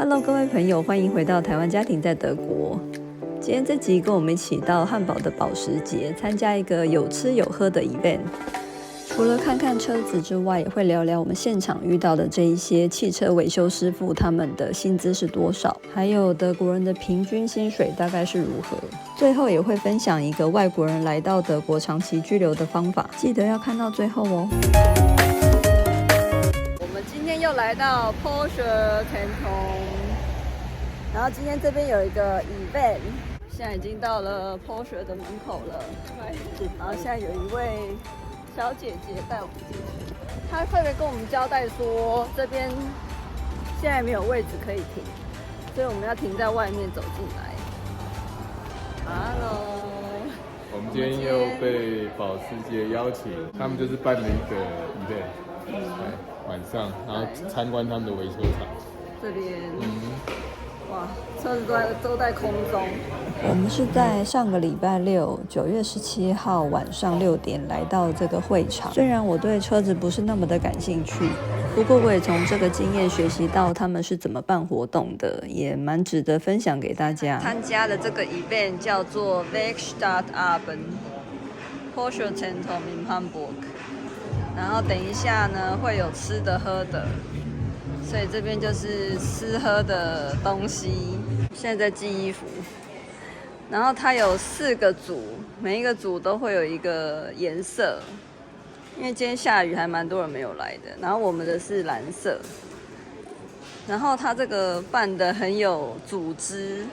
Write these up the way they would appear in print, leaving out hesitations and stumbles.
Hello， 各位朋友，欢迎回到台湾家庭在德国。今天这集跟我们一起到汉堡的保时捷参加一个有吃有喝的 event。除了看看车子之外，也会聊聊我们现场遇到的这一些汽车维修师傅他们的薪资是多少，还有德国人的平均薪水大概是如何。最后也会分享一个外国人来到德国长期居留的方法，记得要看到最后哦。我们今天又来到 Porsche Tenton， 然后今天这边有一个 event， 现在已经到了 Porsche 的门口了，然后现在有一位小姐姐带我们进去，她特别跟我们交代说这边现在没有位置可以停，所以我们要停在外面走进来。Hello， 我们今天又被保时捷邀请，他们就是办了一个 event，晚上，然后参观他们的维修厂。这边，哇，车子都在空中。我们是在上个礼拜六9月17号晚上6点来到这个会场。虽然我对车子不是那么的感兴趣，不过我也从这个经验学习到他们是怎么办活动的，也蛮值得分享给大家。参加的这个 event 叫做 Werkstattabend Porsche Tenton in Hamburg， 然后等一下呢会有吃的喝的。所以这边就是吃喝的东西，现在在寄衣服。然后它有4个组，每一个组都会有一个颜色。因为今天下雨，还蛮多人没有来的。然后我们的是蓝色。然后它这个办得很有组织，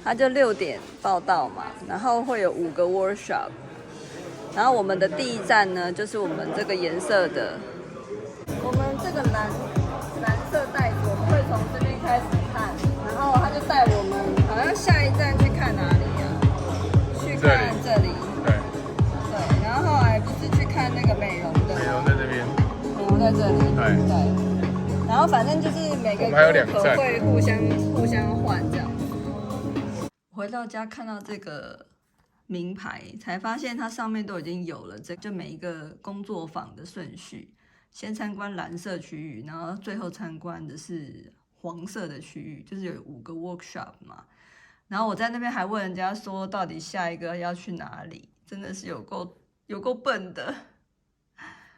它就6点报到嘛，然后会有5个 workshop。然后我们的第一站呢，就是我们这个颜色的。我们这个蓝色袋子，我们会从这边开始看，然后他就带我们，好像下一站去看哪里啊？去看这里。对，然后后来不是去看那个美容的。美容在这边。美容在这里。对。然后反正就是每个顾客会互相换这样。回到家看到这个名牌，才发现它上面都已经有了就每一个工作坊的顺序。先参观蓝色区域，然后最后参观的是黄色的区域，就是有5个 workshop 嘛。然后我在那边还问人家说，到底下一个要去哪里？真的是有够笨的。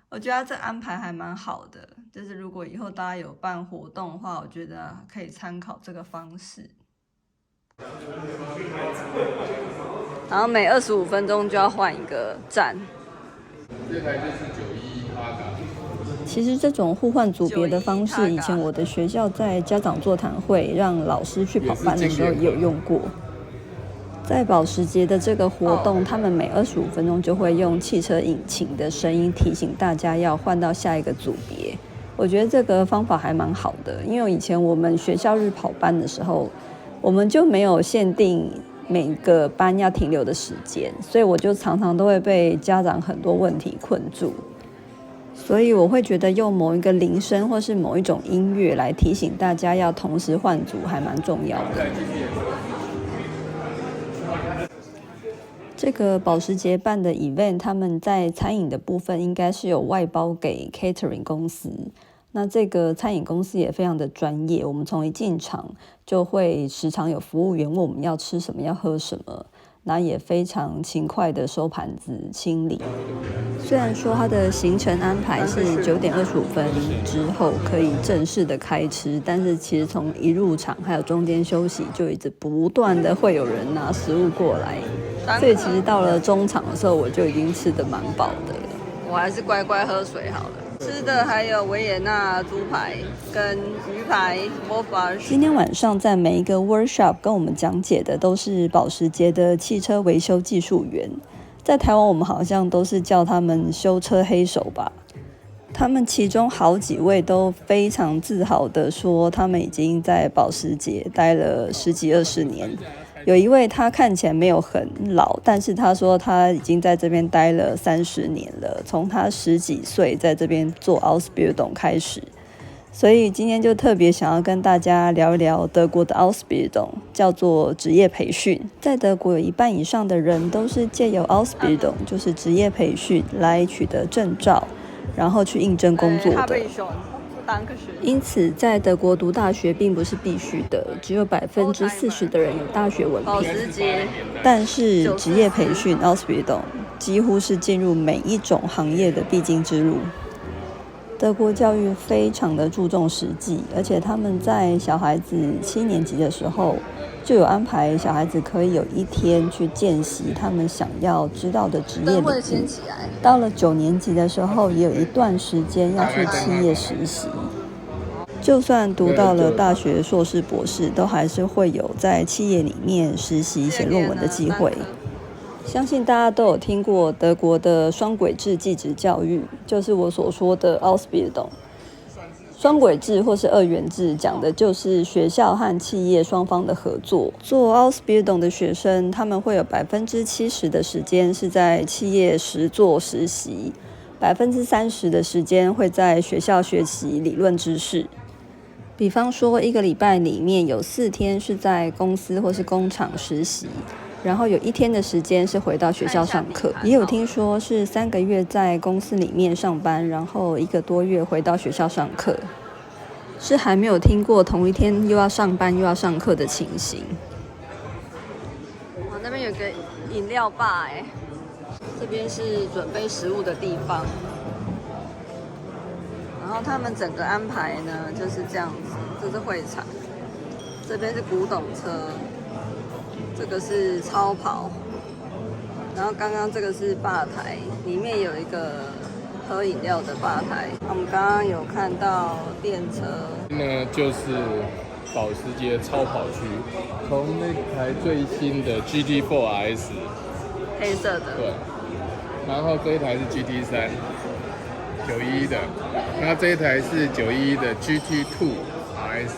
我觉得这安排还蛮好的，就是如果以后大家有办活动的话，我觉得可以参考这个方式。然后每25分钟就要换一个站。这台就是91阿嘎。其实这种互换组别的方式，以前我的学校在家长座谈会让老师去跑班的时候也有用过。在保时捷的这个活动，他们每25分钟就会用汽车引擎的声音提醒大家要换到下一个组别。我觉得这个方法还蛮好的，因为以前我们学校日跑班的时候，我们就没有限定每个班要停留的时间，所以我就常常都会被家长很多问题困住。所以我会觉得用某一个铃声或是某一种音乐来提醒大家要同时换组还蛮重要的。这个保时捷办的 event， 他们在餐饮的部分应该是有外包给 catering 公司。那这个餐饮公司也非常的专业，我们从一进场就会时常有服务员问我们要吃什么要喝什么，那也非常勤快的收盘子清理。虽然说它的行程安排是9点25分之后可以正式的开吃，但是其实从一入场还有中间休息就一直不断的会有人拿食物过来，所以其实到了中场的时候我就已经吃得蛮饱的了。我还是乖乖喝水好了。吃的还有维也纳猪排跟鱼排 Wolfsbarsch。 今天晚上在每一个 workshop 跟我们讲解的都是保时捷的汽车维修技术员，在台湾我们好像都是叫他们修车黑手吧。他们其中好几位都非常自豪的说他们已经在保时捷待了10几20年。有一位他看起来没有很老，但是他说他已经在这边待了30年了，从他10几岁在这边做 Ausbildung 开始。所以今天就特别想要跟大家聊一聊德国的 Ausbildung， 叫做职业培训。在德国有一半以上的人都是借由 Ausbildung， 就是职业培训来取得证照，然后去应征工作的。因此在德国读大学并不是必须的，只有40%的人有大学文凭。但是职业培训 Ausbildung 几乎是进入每一种行业的必经之路。德国教育非常的注重实际，而且他们在小孩子7年级的时候就有安排小孩子可以有1天去见习他们想要知道的职业领域。到了9年级的时候，也有一段时间要去企业实习。就算读到了大学硕士博士，都还是会有在企业里面实习写论文的机会。相信大家都有听过德国的双轨制技职教育，就是我所说的 Ausbildung。双轨制或是2元制讲的就是学校和企业双方的合作。做 Ausbildung 的学生，他们会有70%的时间是在企业实做实习，30%的时间会在学校学习理论知识。比方说1个礼拜里面有4天是在公司或是工厂实习，然后有1天的时间是回到学校上课。也有听说是3个月在公司里面上班，然后1个多月回到学校上课，是还没有听过同一天又要上班又要上课的情形。哇，那边有个饮料吧，这边是准备食物的地方。然后他们整个安排呢就是这样子，这是会场，这边是古董车，这个是超跑，然后刚刚这个是吧台，里面有一个喝饮料的吧台。我们刚刚有看到电车，那就是保时捷超跑区，从那台最新的 GT4 RS 黑色的，对，然后这一台是 GT3 911的，那这一台是911的 GT2 RS。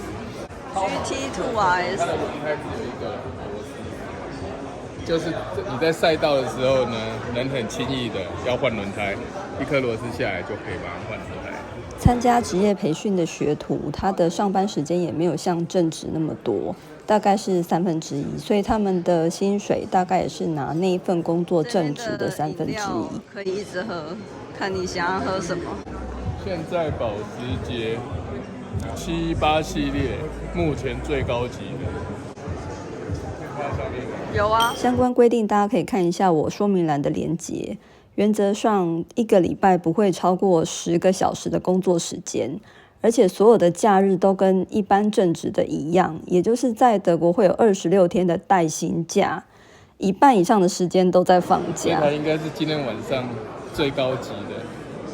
GT2 RS 它的轮胎只有一个螺丝，就是你在赛道的时候呢，能很轻易的要换轮胎，一颗螺丝下来就可以把它换轮胎。参加职业培训的学徒，他的上班时间也没有像正职那么多，大概是1/3，所以他们的薪水大概也是拿那一份工作正职的1/3。可以一直喝，看你想要喝什么。现在保时捷718系列目前最高级的，有啊，相关规定大家可以看一下我说明栏的连结。原则上1个礼拜不会超过10个小时的工作时间，而且所有的假日都跟一般正职的一样，也就是在德国会有26天的带薪假，一半以上的时间都在放假。这台应该是今天晚上最高级的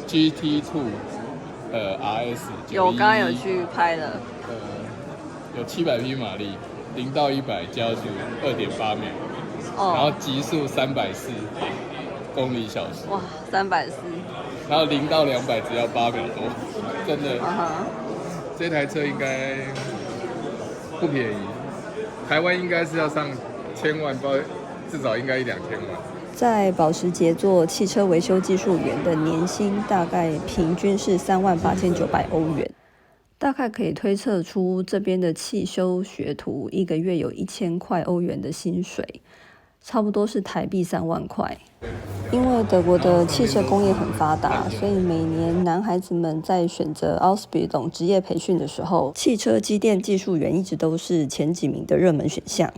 GT2 RS。 有，我刚刚有去拍了，有700匹马力，0到100加速2.8秒，然后极速340公里小时。哇，340。然后0到200只要8秒多，真的。这台车应该不便宜，台湾应该是要上1000万，至少应该1-2千万。在保时捷做汽车维修技术员的年薪大概平均是38900欧元，大概可以推测出这边的汽修学徒1个月有1000块欧元的薪水，差不多是台币3万块。因为德国的汽车工业很发达，所以每年男孩子们在选择 Ausbildung 职业培训的时候，汽车机电技术员一直都是前几名的热门选项。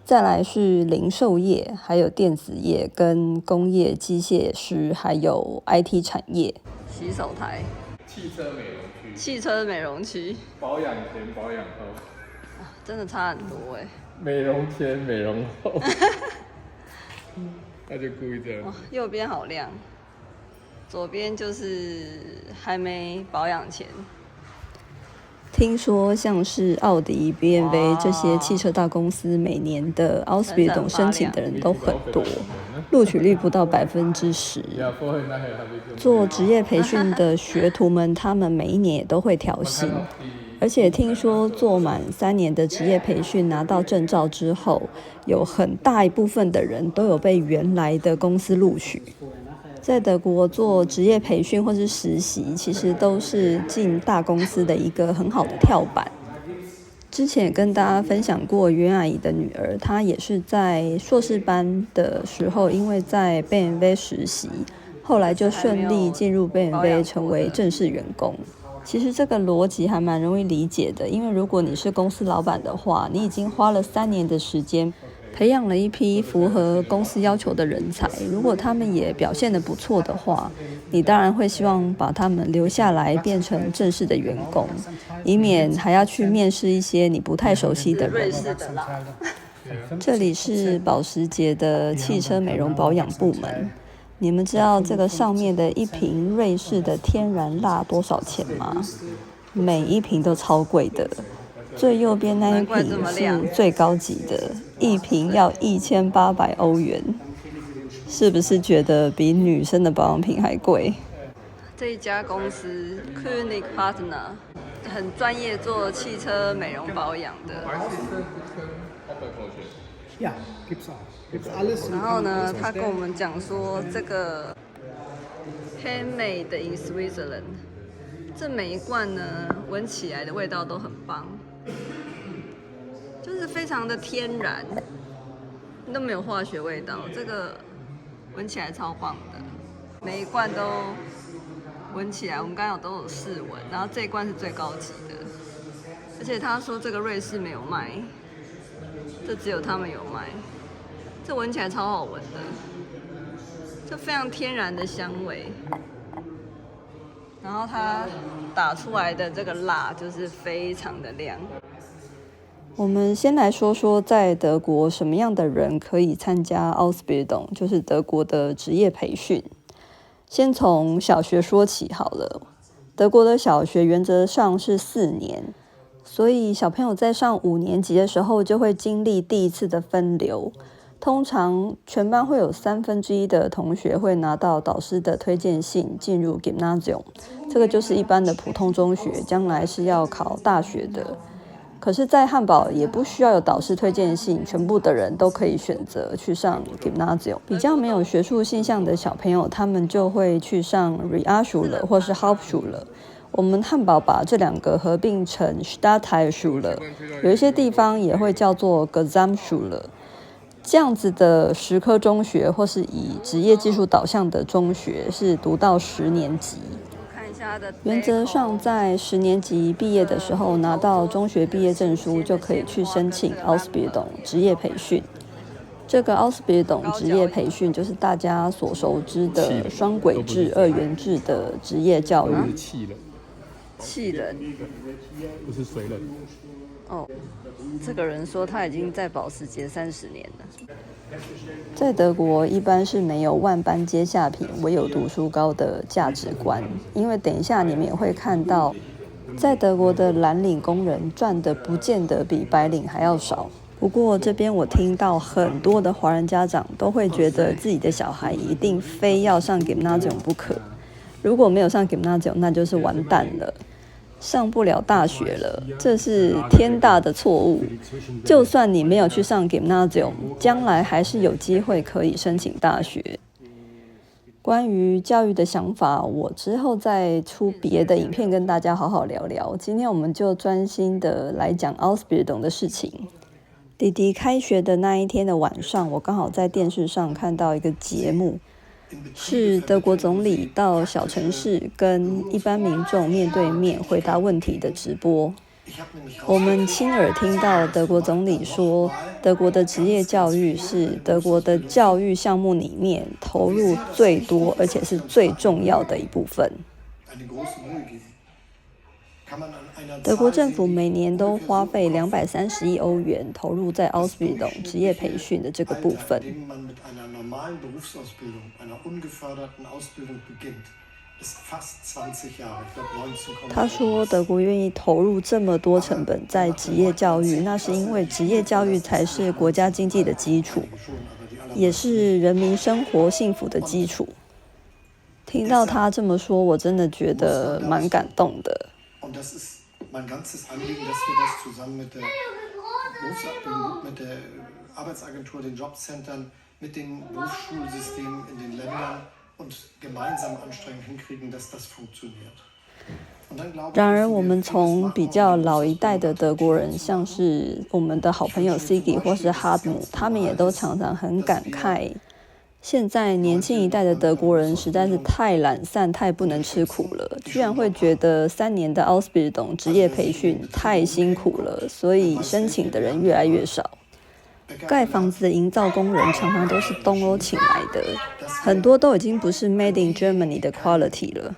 再来是零售业，还有电子业跟工业机械师，还有 IT 产业。洗手台、汽车美容区、汽车美容区，保养前保养后，真的差很多美容前美容后。那就故意这样。右边好亮，左边就是还没保养前。听说像是奥迪、BMW 这些汽车大公司，每年的 Ausbildung 申请的人都很多，录取率不到10%。做职业培训的学徒们，他们每一年也都会调薪，而且听说做满3年的职业培训拿到证照之后，有很大一部分的人都有被原来的公司录取。在德国做职业培训或是实习，其实都是进大公司的一个很好的跳板。之前也跟大家分享过，袁阿姨的女儿，她也是在硕士班的时候，因为在 BMW 实习，后来就顺利进入 BMW 成为正式员工。其实这个逻辑还蛮容易理解的，因为如果你是公司老板的话，你已经花了3年的时间培养了一批符合公司要求的人才，如果他们也表现得不错的话，你当然会希望把他们留下来变成正式的员工，以免还要去面试一些你不太熟悉的人。这里是保时捷的汽车美容保养部门，你们知道这个上面的一瓶瑞士的天然蜡多少钱吗？每一瓶都超贵的，最右边那一瓶是最高级的，一瓶要1800欧元，是不是觉得比女生的保养品还贵？这一家公司 König Partner 很专业做汽车美容保养的。然后呢，他跟我们讲说，这个 Handmade in Switzerland， 这每一罐呢，闻起来的味道都很棒，就是非常的天然，都没有化学味道，这个闻起来超棒的，每一罐都闻起来，我们刚刚都有试闻，然后这一罐是最高级的，而且他说这个瑞士没有卖。这只有他们有卖，这闻起来超好闻的，就非常天然的香味。然后它打出来的这个蜡就是非常的亮。我们先来说说在德国什么样的人可以参加 Ausbildung， 就是德国的职业培训。先从小学说起好了，德国的小学原则上是4年。所以小朋友在上5年级的时候就会经历第一次的分流，通常全班会有1/3的同学会拿到导师的推荐信进入 Gymnasium， 这个就是一般的普通中学，将来是要考大学的。可是在汉堡也不需要有导师推荐信，全部的人都可以选择去上 Gymnasium。 比较没有学术倾向的小朋友，他们就会去上 Realschule 或是 Hauptschule。我们汉堡把这2个合并成 Stadtteilschule， 有一些地方也会叫做 Gesamtschule。 这样子的10科中学或是以职业技术导向的中学是读到10年级。原则上在10年级毕业的时候拿到中学毕业证书，就可以去申请 Ausbildung 职业培训。这个 Ausbildung 职业培训就是大家所熟知的双轨制、2元制的职业教育。气人，不是水冷。哦，这个人说他已经在保时捷30年了。在德国一般是没有万般皆下品，唯有读书高的价值观，因为等一下你们也会看到，在德国的蓝领工人赚的不见得比白领还要少。不过这边我听到很多的华人家长都会觉得自己的小孩一定非要上 Gymnasium 不可，如果没有上 Gymnasium 那就是完蛋了，上不了大学了，这是天大的错误。就算你没有去上 Gymnasium， 将来还是有机会可以申请大学。关于教育的想法，我之后再出别的影片跟大家好好聊聊。今天我们就专心的来讲 Ausbildung 的事情。弟弟开学的那一天的晚上，我刚好在电视上看到一个节目，是德国总理到小城市跟一般民众面对面回答问题的直播。我们亲耳听到德国总理说，德国的职业教育是德国的教育项目里面投入最多而且是最重要的一部分。德国政府每年都花费230亿欧元投入在 Ausbildung 职业培训的这个部分。他说德国愿意投入这么多成本在职业教育，那是因为职业教育才是国家经济的基础，也是人民生活幸福的基础。听到他这么说，我真的觉得蛮感动的。mein ganzes Anliegen, dass wir das zusammen mit der Berufsausbildung, mit der Arbeitsagentur, den Jobcentern, mit den Berufsschulsystemen in den Ländern und gemeinsam anstrengend hinkriegen, dass das funktioniert. 然而我们从比较老一代的德国人，像是我们的好朋友 Sigi 或是 Hartmut， 他们也都常常很感慨现在年轻一代的德国人实在是太懒散、太不能吃苦了，居然会觉得3年的 Ausbildung 职业培训太辛苦了，所以申请的人越来越少。盖房子的营造工人常常都是东欧请来的，很多都已经不是 Made in Germany 的 quality 了。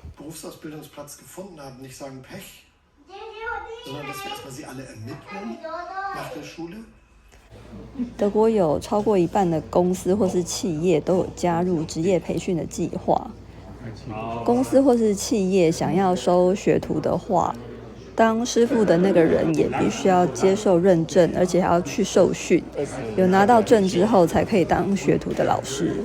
德国有超过一半的公司或是企业都有加入职业培训的计划。公司或是企业想要收学徒的话，当师傅的那个人也必须要接受认证，而且还要去受训，有拿到证之后才可以当学徒的老师。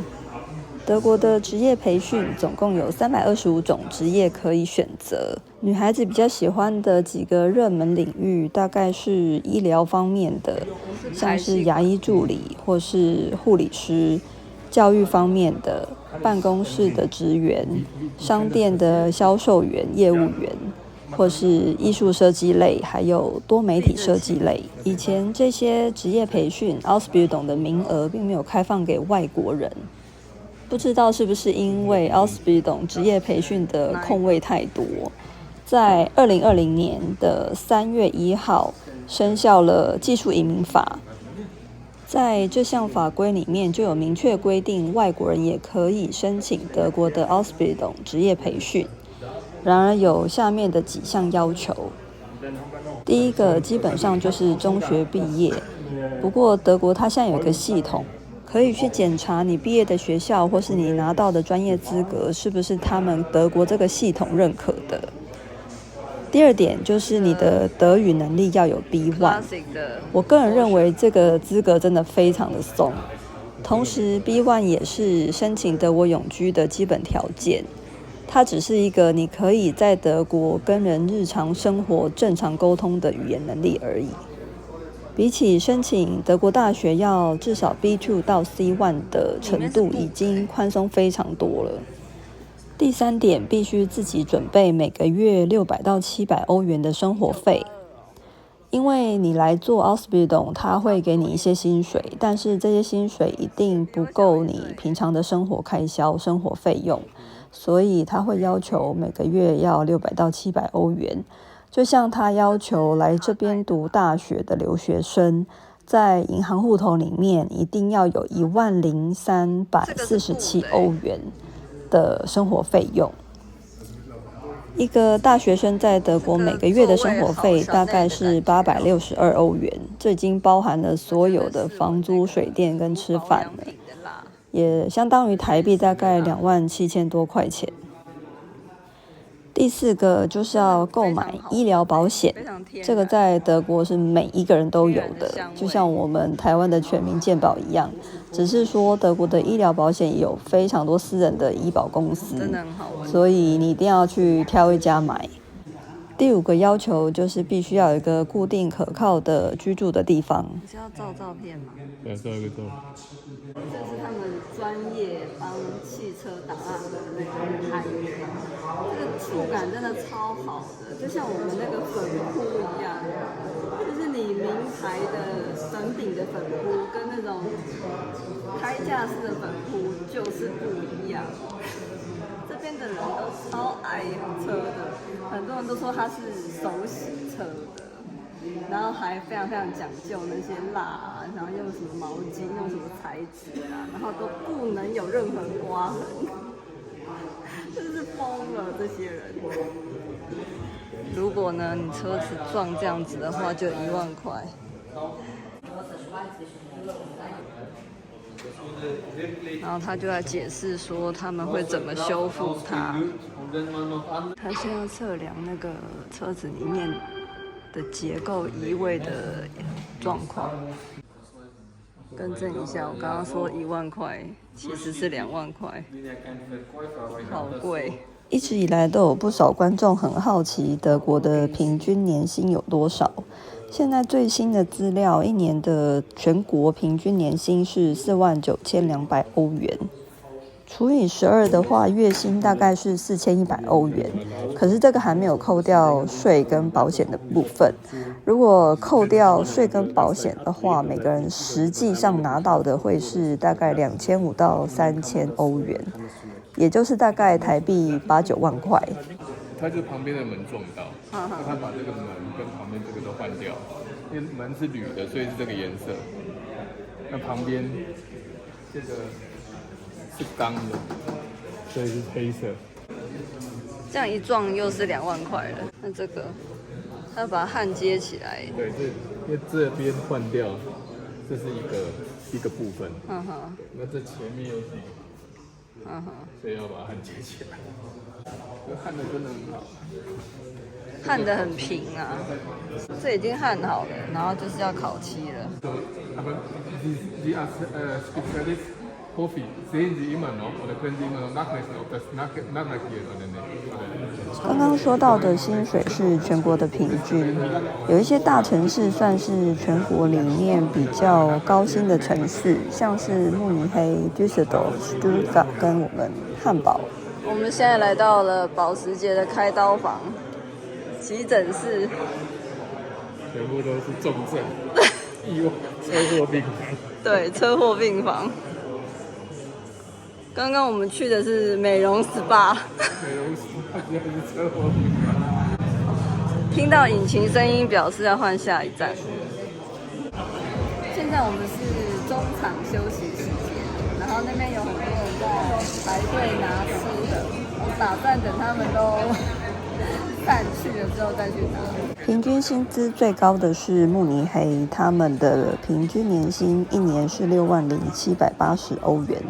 德国的职业培训总共有325种职业可以选择，女孩子比较喜欢的几个热门领域大概是医疗方面的，像是牙医助理或是护理师，教育方面的，办公室的职员，商店的销售员、业务员，或是艺术设计类，还有多媒体设计类。以前这些职业培训 Ausbildung 的名额并没有开放给外国人，不知道是不是因为 Ausbildung 职业培训的空位太多，在2020年的3月1号生效了技术移民法。在这项法规里面就有明确规定，外国人也可以申请德国的 Ausbildung 职业培训。然而有下面的几项要求。第一个基本上就是中学毕业，不过德国它现在有一个系统，可以去检查你毕业的学校或是你拿到的专业资格是不是他们德国这个系统认可的。第二点就是你的德语能力要有 B1， 我个人认为这个资格真的非常的松。同时 B1 也是申请德国永居的基本条件，它只是一个你可以在德国跟人日常生活正常沟通的语言能力而已。比起申请德国大学要至少 B2 到 C1 的程度已经宽松非常多了。第三点，必须自己准备每个月600到700欧元的生活费。因为你来做 Ausbildung， 他会给你一些薪水，但是这些薪水一定不够你平常的生活开销、生活费用，所以他会要求每个月要600到700欧元。就像他要求来这边读大学的留学生，在银行户头里面一定要有10347欧元的生活费用。一个大学生在德国每个月的生活费大概是862欧元，这已经包含了所有的房租、水电跟吃饭了，也相当于台币大概27000多块钱。第四个就是要购买医疗保险，这个在德国是每一个人都有的，就像我们台湾的全民健保一样，只是说德国的医疗保险也有非常多私人的医保公司，所以你一定要去挑一家买。第五个要求就是必须要有一个固定可靠的居住的地方。你是要照照片吗？对，照一个照。这是他们专业帮汽车档案的那个海绵，这个触感真的超好的，就像我们那个粉扑一样，就是你名牌的粉饼的粉扑跟那种开架式的粉扑就是不一样。这边的人都超爱养车的，很多人都说他是手洗车的，然后还非常非常讲究那些蜡啊，然后用什么毛巾，用什么材质啊，然后都不能有任何刮痕，真是疯了这些人。如果呢你车子撞这样子的话，就1万块。然后他就在解释说他们会怎么修复它。他现在测量那个车子里面的结构移位的状况。更正一下，我刚刚说1万块，其实是2万块，好贵。一直以来都有不少观众很好奇德国的平均年薪有多少。现在最新的资料，一年的全国平均年薪是49200欧元。除以12的话，月薪大概是4100欧元。可是这个还没有扣掉税跟保险的部分。如果扣掉税跟保险的话，每个人实际上拿到的会是大概2500到3000欧元，也就是大概台币8、9万块。他就旁边的门撞到，他把这个门跟旁边这个都换掉，因为门是铝的，所以是这个颜色。那旁边这个是钢的，所以是黑色。这样一撞又是2万块了。那这个，他把它焊接起来。对，因为这边换掉，这是一个部分。那这前面有几个，所以要把它焊接起来。焊的真的很好，焊得很平啊。这已经焊好了，然后就是要烤漆了。They are specialist coffee. Sehen immer noch oder können Sie immer noch nachmessen, ob das nachlackiert oder nicht? 刚刚说到的薪水是全国的平均，有一些大城市算是全国里面比较高薪的城市，像是慕尼黑、Düsseldorf、Stuttgart 跟我们汉堡。我们现在来到了保时捷的开刀房，急诊室，全部都是重症，车祸病房。对，车祸病房。刚刚我们去的是美容 SPA， 美容 SPA 就是车祸病房。听到引擎声音，表示要换下一站。现在我们是中场休息时间，然后那边有很多人在排队拿吃的，我打算等他们都散去了之后再去拿。平均薪资最高的是慕尼黑，他们的平均年薪一年是60780欧元，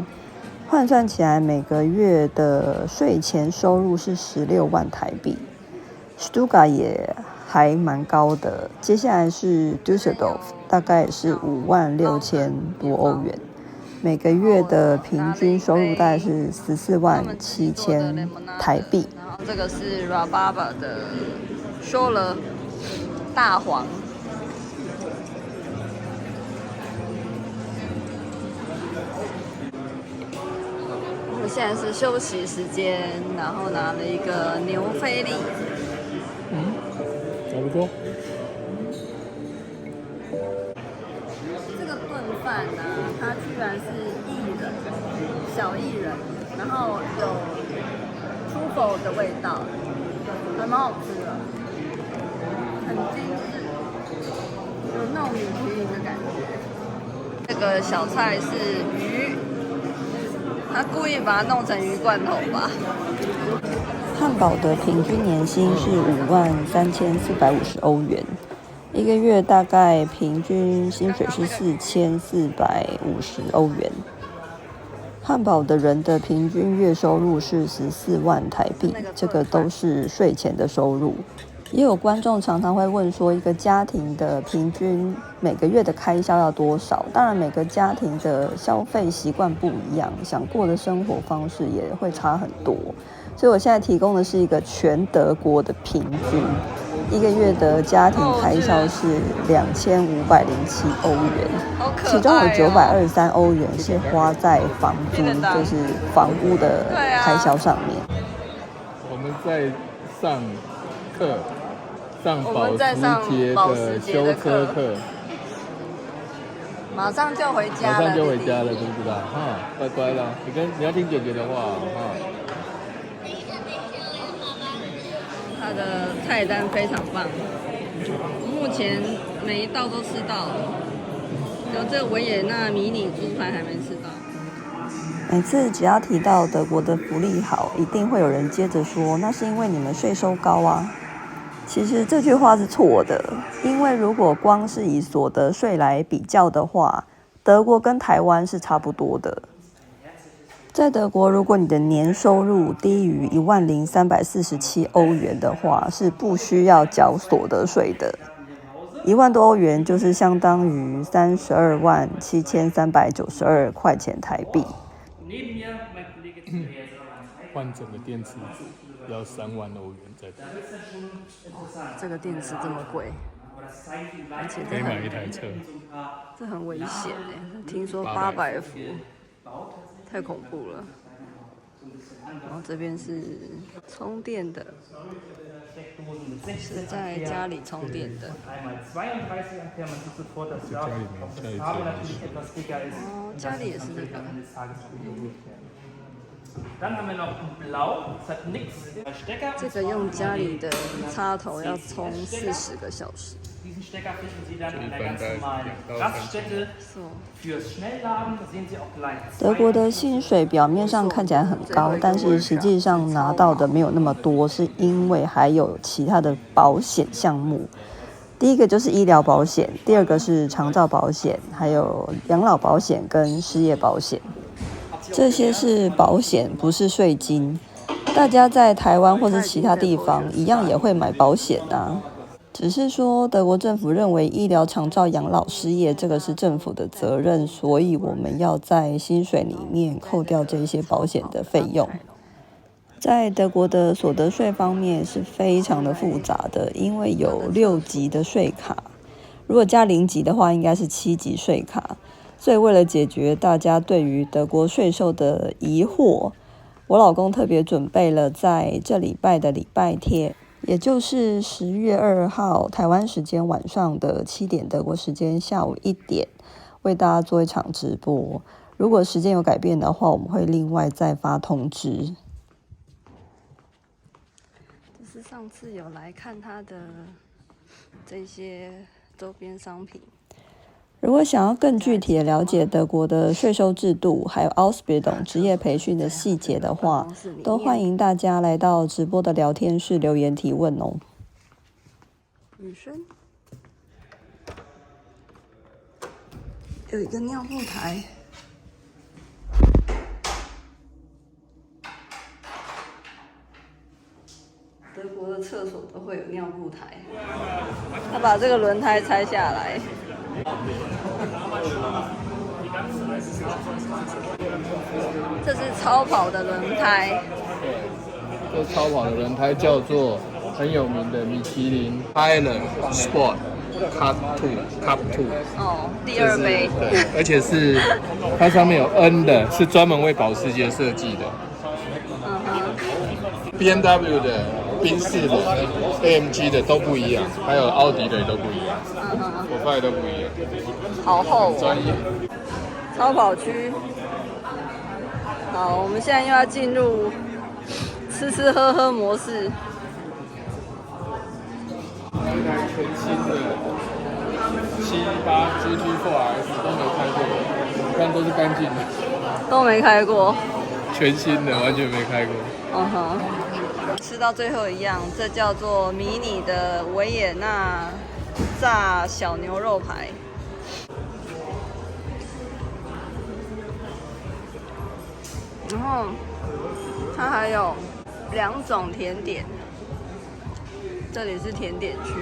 换算起来每个月的税前收入是16万台币。Stuttgart 也还蛮高的，接下来是 Düsseldorf， 大概也是56000多欧元，每个月的平均收入大概是147000台币。然后这个是 Rhabarber 的说了大黄。我们现在是休息时间，然后拿了一个牛菲力。差不多。这个炖饭呢，它居然是薏仁，小薏仁，然后有出口的味道，还蛮好吃的，很精致，有那种米其林的感觉。这个小菜是鱼，他故意把它弄成鱼罐头吧。汉堡的平均年薪是53450欧元，一个月大概平均薪水是4450欧元。汉堡的人的平均月收入是14万台币，这个都是税前的收入。也有观众常常会问说，一个家庭的平均每个月的开销要多少？当然，每个家庭的消费习惯不一样，想过的生活方式也会差很多。所以我现在提供的是一个全德国的平均，一个月的家庭开销是2507欧元，其中有923欧元是花在房租，就是房屋的开销上面。我们在上课，上保时捷的修车课，马上就回家了，马上就回家了，知不知道？哈，乖乖了，你要听姐姐的话哈。它的菜单非常棒，目前每一道都吃到了，有这个维也纳迷你猪排还没吃到。每次只要提到德国的福利好，一定会有人接着说，那是因为你们税收高啊。其实这句话是错的，因为如果光是以所得税来比较的话，德国跟台湾是差不多的。在德国，如果你的年收入低于10347欧元的话，是不需要缴所得税的。1万多欧元就是相当于327392块钱台币。换整个电池组要3万欧元在台。这个电池这么贵，而且可以买一台车，这很危险哎！听说800伏，太恐怖了。然后这边是充电的，是在家里充电的。哦，家里也是这个。这个用家里的插头要充40个小时。德国的薪水表面上看起来很高，但是实际上拿到的没有那么多，是因为还有其他的保险项目。第一个就是医疗保险，第二个是长照保险，还有养老保险跟失业保险。这些是保险，不是税金。大家在台湾或是其他地方一样也会买保险啊。只是说德国政府认为医疗、长照、养老、失业这个是政府的责任，所以我们要在薪水里面扣掉这些保险的费用。在德国的所得税方面是非常的复杂的，因为有6级的税卡，如果加0级的话应该是7级税卡。所以为了解决大家对于德国税收的疑惑，我老公特别准备了在这礼拜的礼拜天，也就是10月2号台湾时间晚上的7点，德国时间下午1点，为大家做一场直播。如果时间有改变的话，我们会另外再发通知。这是上次有来看他的这些周边商品。如果想要更具体的了解德国的税收制度，还有 Ausbildung 职业培训的细节的话，都欢迎大家来到直播的聊天室留言提问哦。女生有一个尿布台，德国的厕所都会有尿布台。他把这个轮胎拆下来。这是超跑的轮胎。这超跑的轮胎叫做很有名的米其林 Pilot Sport Cup 2。哦，第2杯。对，而且是它上面有 N 的，是专门为保时捷设计的。BMW 的、宾士的、AMG 的都不一样，还有奥迪的也都不一样，我发现都不一样。好厚哦，专业。超跑区。好，我们现在又要进入吃吃喝喝模式。这台全新的78 GT4RS 都没开过，你看都是干净的。都没开过。全新的，完全没开过。吃到最后一样，这叫做迷你的维也纳炸小牛肉排。然后它还有2种甜点，这里是甜点区。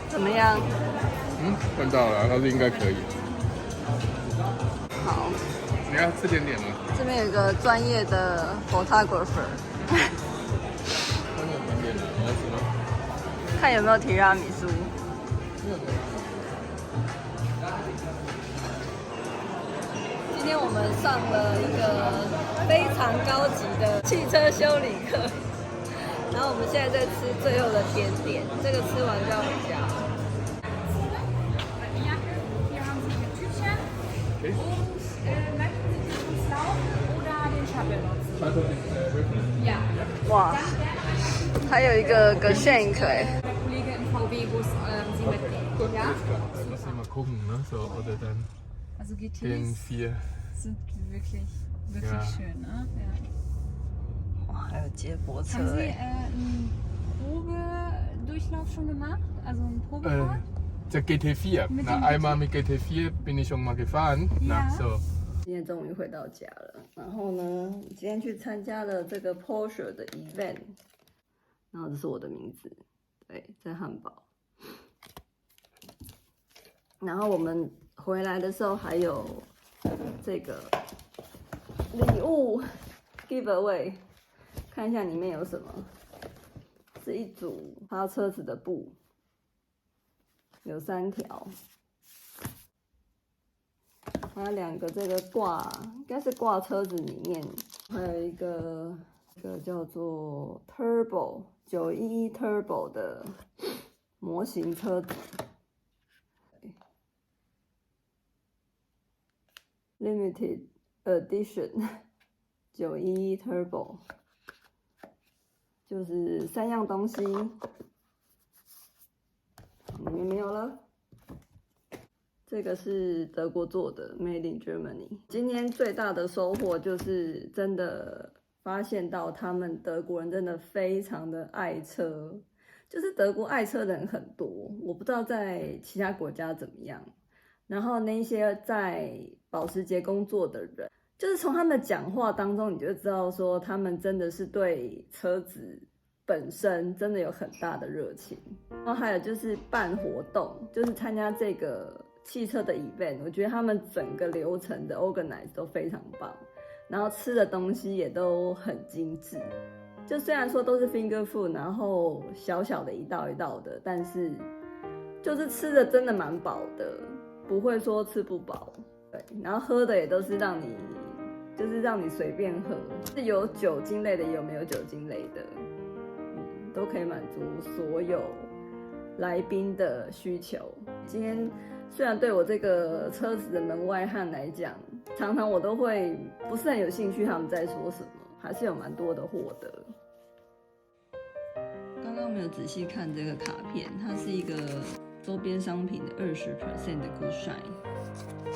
怎么样？看到了，但是应该可以。好。你要吃甜点吗？这边有一个专业的 photographer。你要吃吗？看有没有提拉米苏。今天我们上了一个非常高级的汽车修理课，然后我们现在在吃最后的甜点，这个吃完就要回家。哇，还有一个 Geschenk 哎。Lass mal gucken, ne? So, oder dann Also den GTs 4. sind wirklich schön, ne? Ja. 哇，还有接驳车 Haben Sie 哎。einen Probedurchlauf schon gemacht? Also einen Probefahrt? Der GT4. Na, einmal mit GT4 bin ich schon mal gefahren. Na, so. 今天终于回到家了，然后呢，今天去参加了这个 Porsche 的 event， 然后这是我的名字，对，在汉堡。然后我们回来的时候还有这个礼物 giveaway， 看一下里面有什么。是一组擦车子的布，有3条，还有2个这个应该是挂车子里面，还有一个叫做 Turbo 911 Turbo 的模型车子。Limited Edition 911 Turbo， 就是3样东西，里面没有了。这个是德国做的 ，Made in Germany。今天最大的收获就是真的发现到他们德国人真的非常的爱车，就是德国爱车的人很多，我不知道在其他国家怎么样。然后那些在保时捷工作的人，就是从他们讲话当中，你就知道说他们真的是对车子本身真的有很大的热情。然后还有就是办活动，就是参加这个汽车的 event， 我觉得他们整个流程的 organize 都非常棒，然后吃的东西也都很精致。就虽然说都是 finger food， 然后小小的一道一道的，但是就是吃的真的蛮饱的。不会说吃不饱，对，然后喝的也都是让你随便喝，是有酒精类的，也有没有酒精类的，都可以满足所有来宾的需求。今天虽然对我这个车子的门外汉来讲，常常我都会不是很有兴趣他们在说什么，还是有蛮多的获得。刚刚没有仔细看这个卡片，它是一个周边商品的20% 的股税，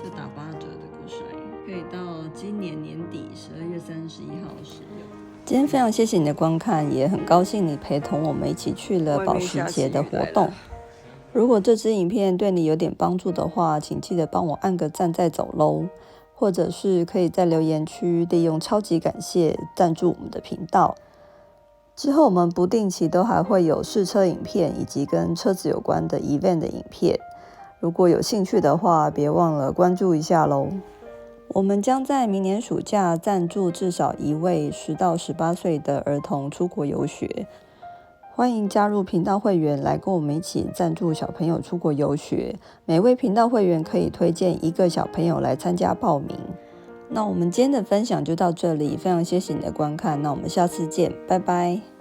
就打8折的股税，可以到今年年底12月31号使用。今天非常谢谢你的观看，也很高兴你陪同我们一起去了保时捷的活动。如果这支影片对你有点帮助的话，请记得帮我按个赞再走喽，或者是可以在留言区利用超级感谢赞助我们的频道。之后我们不定期都还会有试车影片以及跟车子有关的 event 的影片，如果有兴趣的话，别忘了关注一下咯。我们将在明年暑假赞助至少1位10到18岁的儿童出国游学，欢迎加入频道会员来跟我们一起赞助小朋友出国游学，每位频道会员可以推荐1个小朋友来参加报名。那我们今天的分享就到这里，非常谢谢你的观看，那我们下次见，拜拜。